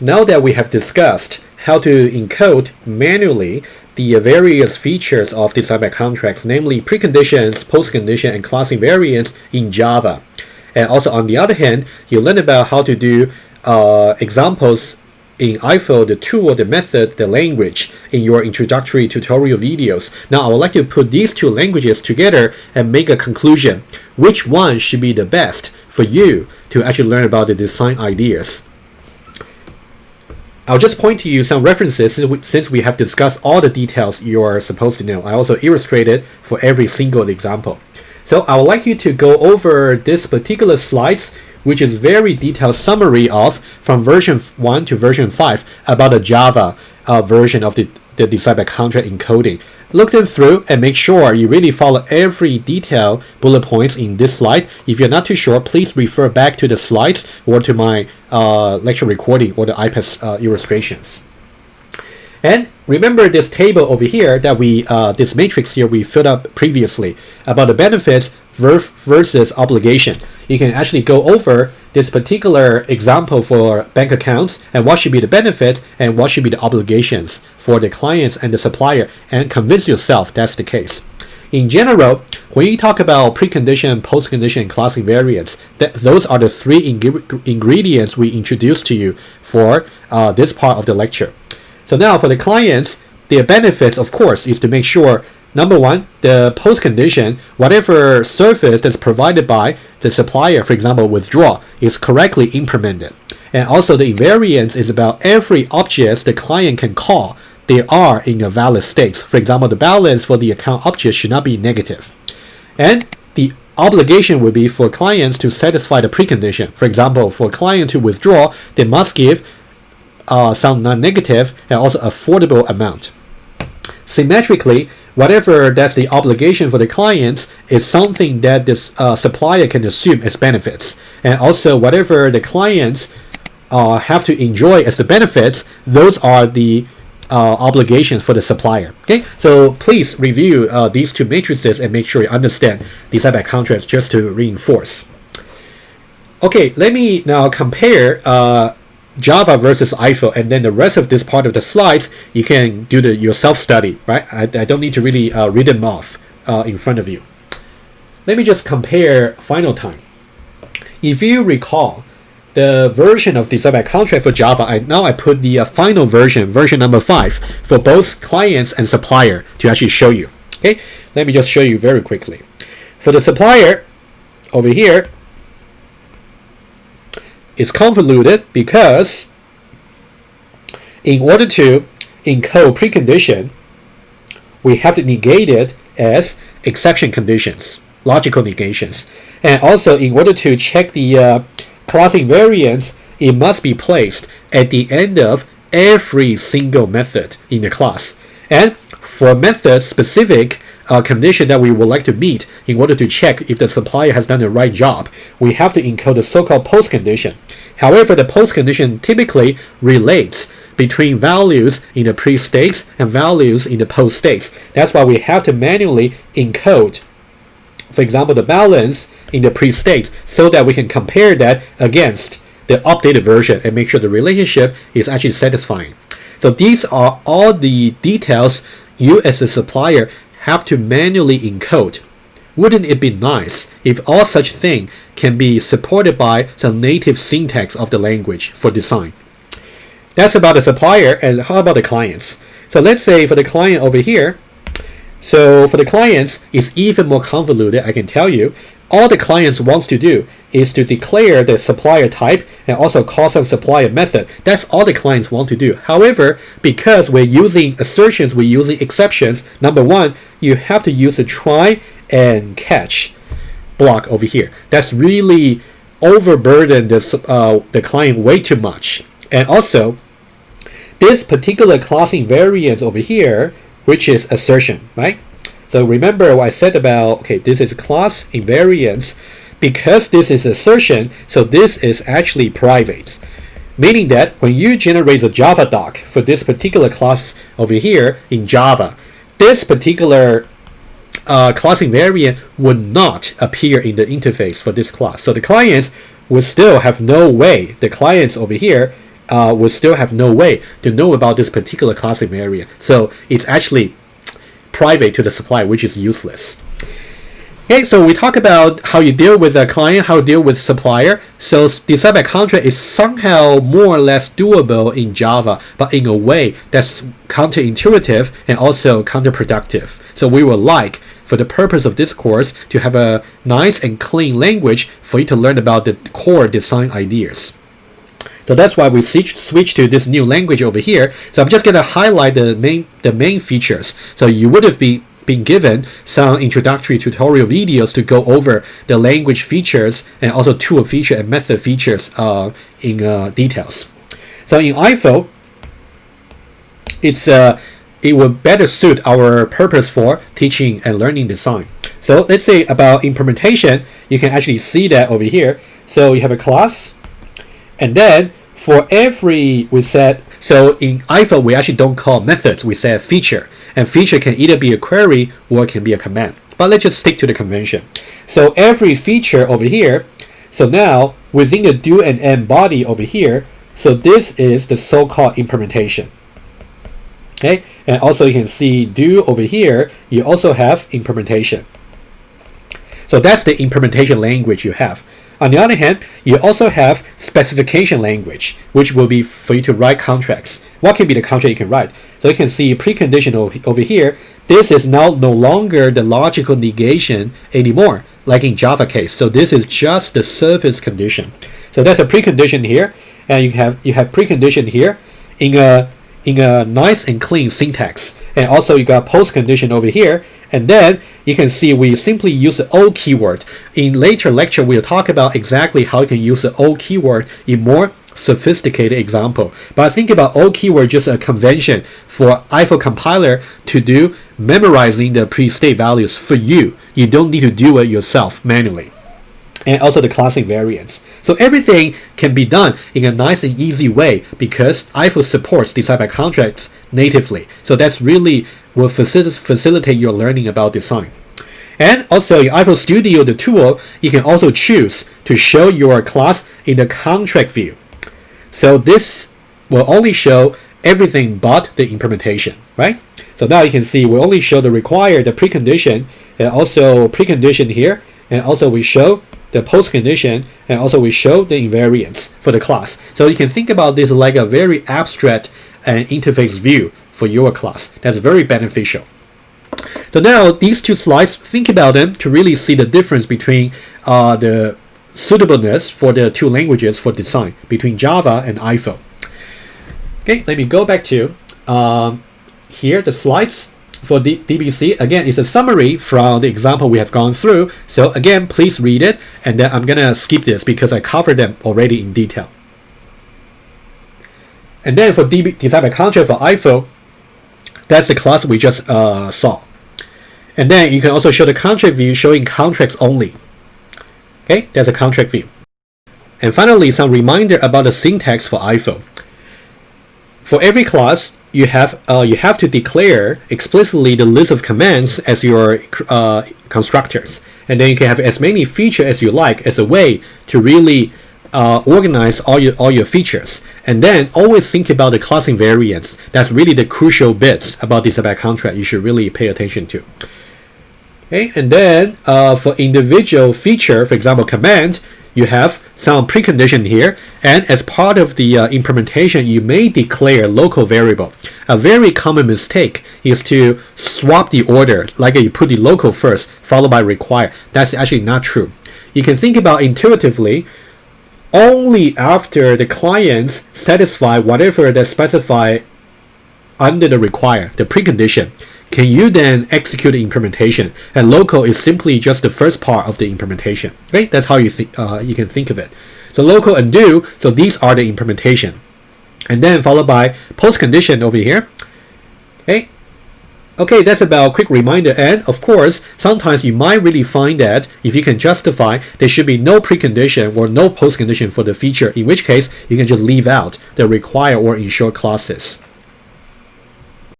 now that we have discussed how to encode manually the various features of design by contracts, namely preconditions, postcondition, and class invariants in Java. And also on the other hand, you learn about how to do examples in Eiffel, the tool, the method, the language in your introductory tutorial videos. Now I would like to put these two languages together and make a conclusion. Which one should be the best for you to actually learn about the design ideas? I'll just point to you some references since we have discussed all the details you're supposed to know. I also illustrated for every single example. So I would like you to go over this particular slides, which is very detailed summary of from version 1 to version 5 about the Java version of the design by contract encoding. Look them through and make sure you really follow every detail bullet points in this slide. If you're not too sure, please refer back to the slides or to my lecture recording or the iPad illustrations. And remember this table over here that this matrix here we filled up previously about the benefits versus obligation. You can actually go over this particular example for bank accounts and what should be the benefit and what should be the obligations for the clients and the supplier, and convince yourself that's the case. In general, when you talk about precondition, postcondition, and class invariants, those are the three ingredients we introduced to you for this part of the lecture. So now for the clients, their benefits, of course, is to make sure, number one, the postcondition, whatever service that's provided by the supplier, for example, withdraw, is correctly implemented. And also the invariance is about every object the client can call, they are in a valid state. For example, the balance for the account object should not be negative. And the obligation would be for clients to satisfy the precondition. For example, for a client to withdraw, they must give some non-negative and also affordable amount. Symmetrically, whatever that's the obligation for the clients is something that this supplier can assume as benefits. And also whatever the clients have to enjoy as the benefits, those are the obligations for the supplier. Okay, so please review these two matrices and make sure you understand design by contract just to reinforce. Okay, let me now compare Java versus Eiffel, and then the rest of this part of the slides you can do your self-study, right? I don't need to really read them off in front of you. Let me just compare final time. If you recall the version of design by contract for Java, I put the final version number 5 for both clients and supplier to actually show you. Okay, let me just show you very quickly. For the supplier over here, it's convoluted because in order to encode precondition, we have to negate it as exception conditions, logical negations. And also in order to check the class invariance, it must be placed at the end of every single method in the class. And for method specific condition that we would like to meet in order to check if the supplier has done the right job, we have to encode the so-called post condition. However, the post condition typically relates between values in the pre-states and values in the post-states. That's why we have to manually encode, for example, the balance in the pre-state so that we can compare that against the updated version and make sure the relationship is actually satisfying. So these are all the details you as a supplier have to manually encode. Wouldn't it be nice if all such thing can be supported by the native syntax of the language for design? That's about the supplier, and how about the clients? So let's say for the client over here, so for the clients, it's even more convoluted, I can tell you. All the clients wants to do is to declare the supplier type and also call some supplier method. That's all the clients want to do. However, because we're using assertions, we're using exceptions, number one, you have to use a try and catch block over here. That's really overburdened the client way too much. And also, this particular class invariance over here, which is assertion, right? So remember what I said about, okay, this is class invariance. Because this is assertion, so this is actually private. Meaning that when you generate a Java doc for this particular class over here in Java, this particular class invariant would not appear in the interface for this class. So the clients would still have no way, the clients over here will still have no way to know about this particular class invariant. So it's actually private to the supplier, which is useless. Okay, so we talk about how you deal with a client, how you deal with supplier. So design by contract is somehow more or less doable in Java, but in a way that's counterintuitive and also counterproductive. So we would like, for the purpose of this course, to have a nice and clean language for you to learn about the core design ideas. So that's why we switch to this new language over here. So I'm just going to highlight the main features. So you would have been given some introductory tutorial videos to go over the language features and also tool feature and method features in details. So in Eiffel, it will better suit our purpose for teaching and learning design. So let's say about implementation, you can actually see that over here. So you have a class, and then for every, we said, so in Eiffel, we actually don't call methods, we say feature. And feature can either be a query or it can be a command. But let's just stick to the convention. So every feature over here, so now within the do and end body over here, so this is the so-called implementation. Okay, and also you can see do over here, you also have implementation. So that's the implementation language you have. On the other hand, you also have specification language, which will be for you to write contracts. What can be the contract you can write? So you can see precondition over here. This is now no longer the logical negation anymore, like in Java case. So this is just the service condition. So that's a precondition here, and you have precondition here in a nice and clean syntax. And also you got post condition over here. And then you can see we simply use the O keyword. In later lecture, we'll talk about exactly how you can use the O keyword in more sophisticated example. But I think about O keyword just a convention for Eiffel compiler to do memorizing the pre-state values for you. You don't need to do it yourself manually. And also the class invariants. So everything can be done in a nice and easy way because Eiffel supports design by contracts natively. So that's really will facilitate your learning about design. And also in Eiffel Studio, the tool, you can also choose to show your class in the contract view. So this will only show everything but the implementation, right? So now you can see we only show the required, the precondition, and also precondition here, and also we show the post condition, and also we show the invariants for the class. So you can think about this like a very abstract and interface view for your class. That's very beneficial. So now these two slides, think about them to really see the difference between the suitableness for the two languages for design between Java and Eiffel. Okay, let me go back to here, the slides for DbC. Again, it's a summary from the example we have gone through. So again, please read it, and then I'm gonna skip this because I covered them already in detail. And then for design by contract for Eiffel, that's the class we just saw. And then you can also show the contract view showing contracts only. Okay, that's a contract view. And finally, some reminder about the syntax for Eiffel. For every class, you have to declare explicitly the list of commands as your constructors, and then you can have as many features as you like as a way to really organize all your features. And then always think about the class invariants. That's really the crucial bits about design by contract you should really pay attention to. Okay, and then for individual feature, for example, command, you have some precondition here, and as part of the implementation, you may declare local variable. A very common mistake is to swap the order, like you put the local first, followed by require. That's actually not true. You can think about intuitively, only after the clients satisfy whatever they specify under the require, the precondition, can you then execute the implementation, and local is simply just the first part of the implementation. Okay, that's how you can think of it. So local and do, so these are the implementation, and then followed by post condition over here. Okay, that's about a quick reminder. And of course, sometimes you might really find that if you can justify, there should be no precondition or no post condition for the feature, in which case you can just leave out the require or ensure clauses.